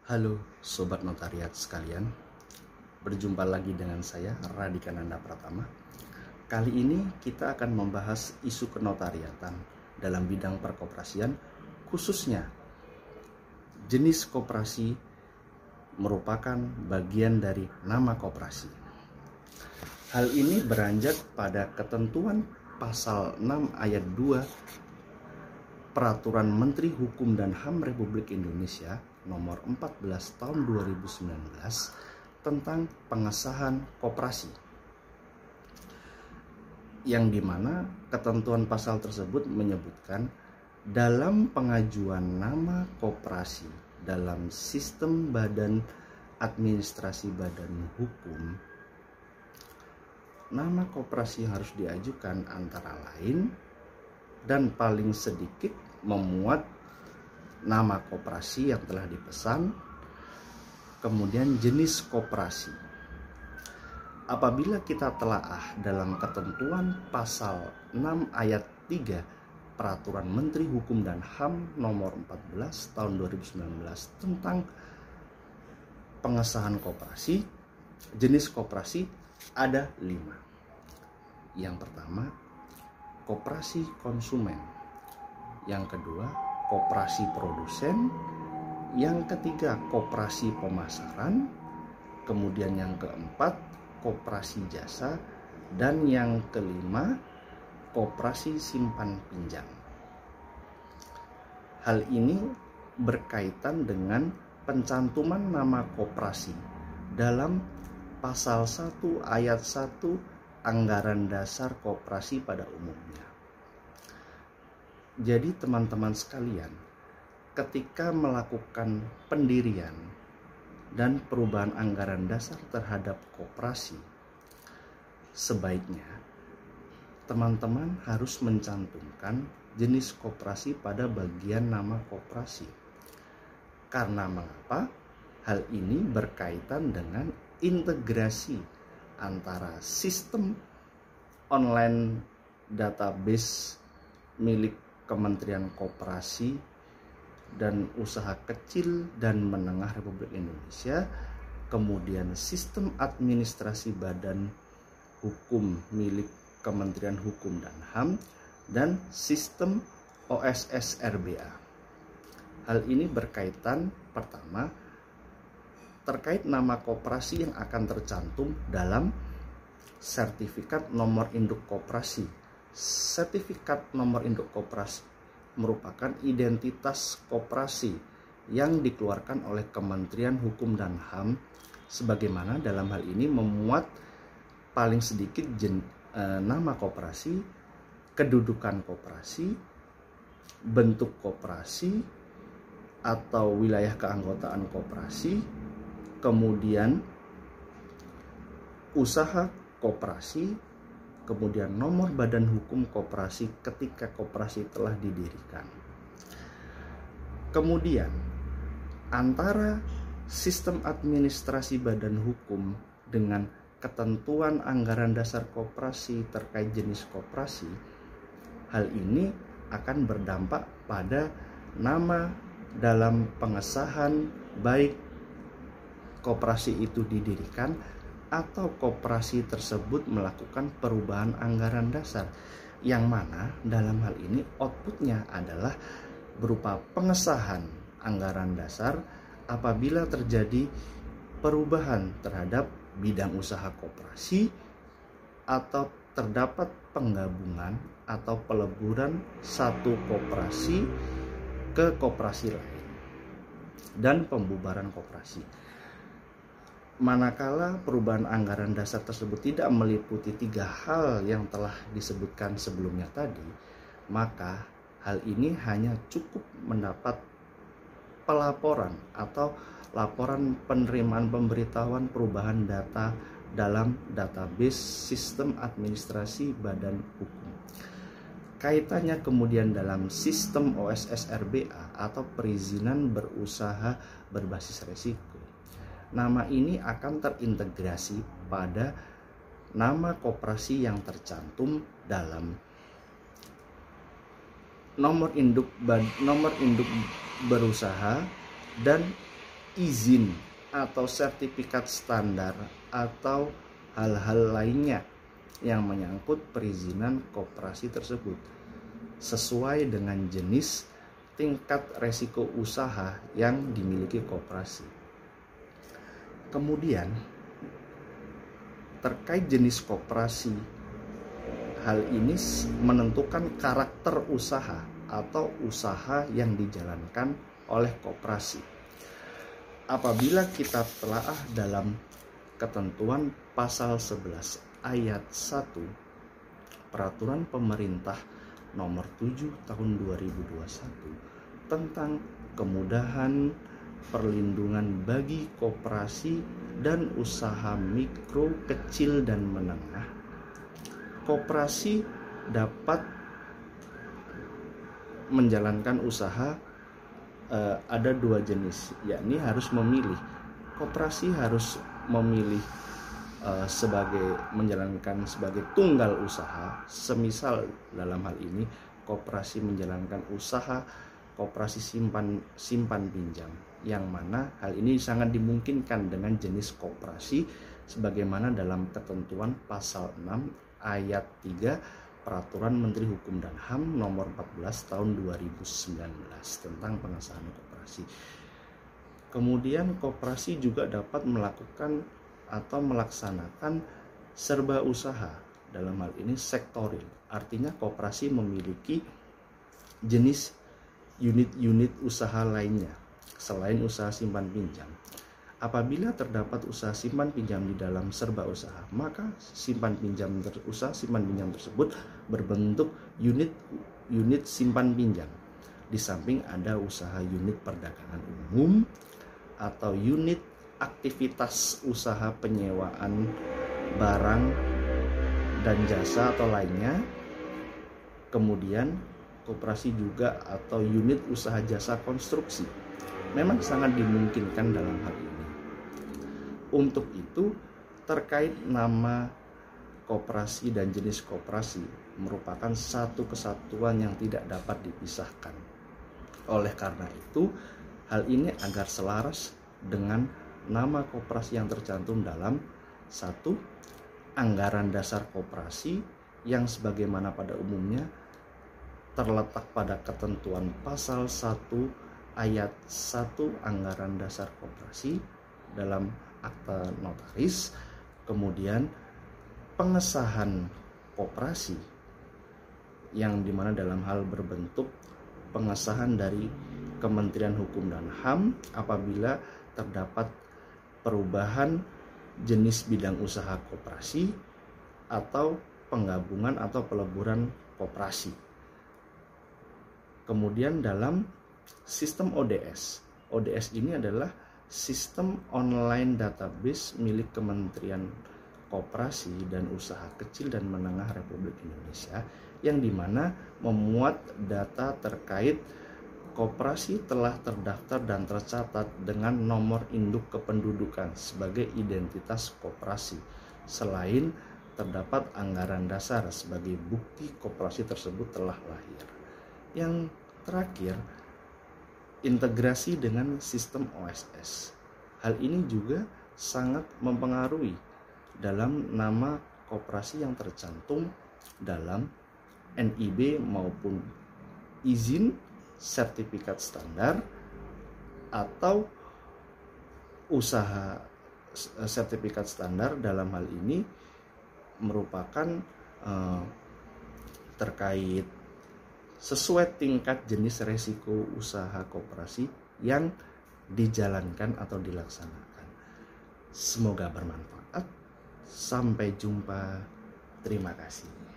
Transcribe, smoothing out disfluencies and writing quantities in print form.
Halo Sobat Notariat sekalian, berjumpa lagi dengan saya Radikananda Pratama. Kali ini kita akan membahas isu kenotariatan dalam bidang perkoperasian, khususnya jenis koperasi merupakan bagian dari nama koperasi. Hal ini beranjak pada ketentuan pasal 6 ayat 2 Peraturan Menteri Hukum dan HAM Republik Indonesia nomor 14 tahun 2019 tentang pengesahan koperasi, yang dimana ketentuan pasal tersebut menyebutkan dalam pengajuan nama koperasi dalam sistem badan administrasi badan hukum, nama koperasi harus diajukan antara lain dan paling sedikit memuat nama koperasi yang telah dipesan, kemudian jenis koperasi. Apabila kita telaah dalam ketentuan pasal 6 ayat 3 Peraturan Menteri Hukum dan HAM nomor 14 tahun 2019 tentang pengesahan koperasi, jenis koperasi ada 5. Yang pertama, koperasi konsumen. Yang kedua, koperasi produsen. Yang ketiga, koperasi pemasaran. Kemudian yang keempat, koperasi jasa. Dan yang kelima, koperasi simpan pinjam. Hal ini berkaitan dengan pencantuman nama koperasi dalam pasal 1 ayat 1 Anggaran Dasar Koperasi pada umumnya. Jadi teman-teman sekalian, ketika melakukan pendirian dan perubahan anggaran dasar terhadap koperasi, sebaiknya teman-teman harus mencantumkan jenis koperasi pada bagian nama koperasi. Karena mengapa? Hal ini berkaitan dengan integrasi antara sistem online database milik Kementerian Koperasi dan Usaha Kecil dan Menengah Republik Indonesia, kemudian sistem administrasi badan hukum milik Kementerian Hukum dan HAM, dan sistem OSS RBA. Hal ini berkaitan pertama terkait nama koperasi yang akan tercantum dalam sertifikat nomor induk koperasi. Sertifikat nomor induk koperasi merupakan identitas koperasi yang dikeluarkan oleh Kementerian Hukum dan HAM, sebagaimana dalam hal ini memuat paling sedikit nama koperasi, kedudukan koperasi, bentuk koperasi atau wilayah keanggotaan koperasi, kemudian usaha koperasi, kemudian nomor badan hukum koperasi ketika koperasi telah didirikan. Kemudian antara sistem administrasi badan hukum dengan ketentuan anggaran dasar koperasi terkait jenis koperasi, hal ini akan berdampak pada nama dalam pengesahan baik koperasi itu didirikan atau koperasi tersebut melakukan perubahan anggaran dasar, yang mana dalam hal ini outputnya adalah berupa pengesahan anggaran dasar apabila terjadi perubahan terhadap bidang usaha koperasi atau terdapat penggabungan atau peleburan satu koperasi ke koperasi lain dan pembubaran koperasi. Manakala perubahan anggaran dasar tersebut tidak meliputi 3 hal yang telah disebutkan sebelumnya tadi, maka hal ini hanya cukup mendapat pelaporan atau laporan penerimaan pemberitahuan perubahan data dalam database sistem administrasi badan hukum. Kaitannya kemudian dalam sistem OSS RBA atau perizinan berusaha berbasis risiko. Nama ini akan terintegrasi pada nama koperasi yang tercantum dalam nomor induk berusaha dan izin atau sertifikat standar atau hal-hal lainnya yang menyangkut perizinan koperasi tersebut sesuai dengan jenis tingkat resiko usaha yang dimiliki koperasi. Kemudian terkait jenis koperasi, hal ini menentukan karakter usaha atau usaha yang dijalankan oleh koperasi. Apabila kita telaah dalam ketentuan pasal 11 ayat 1 Peraturan Pemerintah Nomor 7 Tahun 2021 tentang kemudahan perlindungan bagi koperasi dan usaha mikro, kecil, dan menengah, koperasi dapat menjalankan usaha ada dua jenis, yakni harus memilih. Koperasi harus memilih menjalankan sebagai tunggal usaha, semisal dalam hal ini koperasi menjalankan usaha koperasi simpan pinjam, yang mana hal ini sangat dimungkinkan dengan jenis koperasi sebagaimana dalam ketentuan pasal 6 ayat 3 Peraturan Menteri Hukum dan HAM nomor 14 tahun 2019 tentang pengesahan koperasi. Kemudian koperasi juga dapat melakukan atau melaksanakan serba usaha, dalam hal ini sektoril. Artinya koperasi memiliki jenis unit-unit usaha lainnya selain usaha simpan pinjam. Apabila terdapat usaha simpan pinjam di dalam serba usaha, maka usaha simpan pinjam tersebut berbentuk unit simpan pinjam. Di samping ada usaha unit perdagangan umum atau unit aktivitas usaha penyewaan barang dan jasa atau lainnya. Kemudian koperasi juga atau unit usaha jasa konstruksi memang sangat dimungkinkan dalam hal ini. Untuk itu, terkait nama koperasi dan jenis koperasi merupakan satu kesatuan yang tidak dapat dipisahkan. Oleh karena itu, hal ini agar selaras dengan nama koperasi yang tercantum dalam 1. Anggaran dasar koperasi yang sebagaimana pada umumnya terletak pada ketentuan pasal 1 ayat 1 Anggaran Dasar Koperasi dalam akta notaris. Kemudian pengesahan koperasi yang dimana dalam hal berbentuk pengesahan dari Kementerian Hukum dan HAM apabila terdapat perubahan jenis bidang usaha koperasi atau penggabungan atau peleburan koperasi. Kemudian dalam sistem ODS. ODS ini adalah sistem online database milik Kementerian Koperasi dan Usaha Kecil dan Menengah Republik Indonesia, yang dimana memuat data terkait koperasi telah terdaftar dan tercatat dengan nomor induk kependudukan sebagai identitas koperasi, selain terdapat anggaran dasar sebagai bukti koperasi tersebut telah lahir. Yang terakhir, integrasi dengan sistem OSS. Hal ini juga sangat mempengaruhi dalam nama koperasi yang tercantum dalam NIB maupun izin sertifikat standar atau usaha sertifikat standar. Dalam hal ini merupakan terkait sesuai tingkat jenis resiko usaha koperasi yang dijalankan atau dilaksanakan. Semoga bermanfaat. Sampai jumpa. Terima kasih.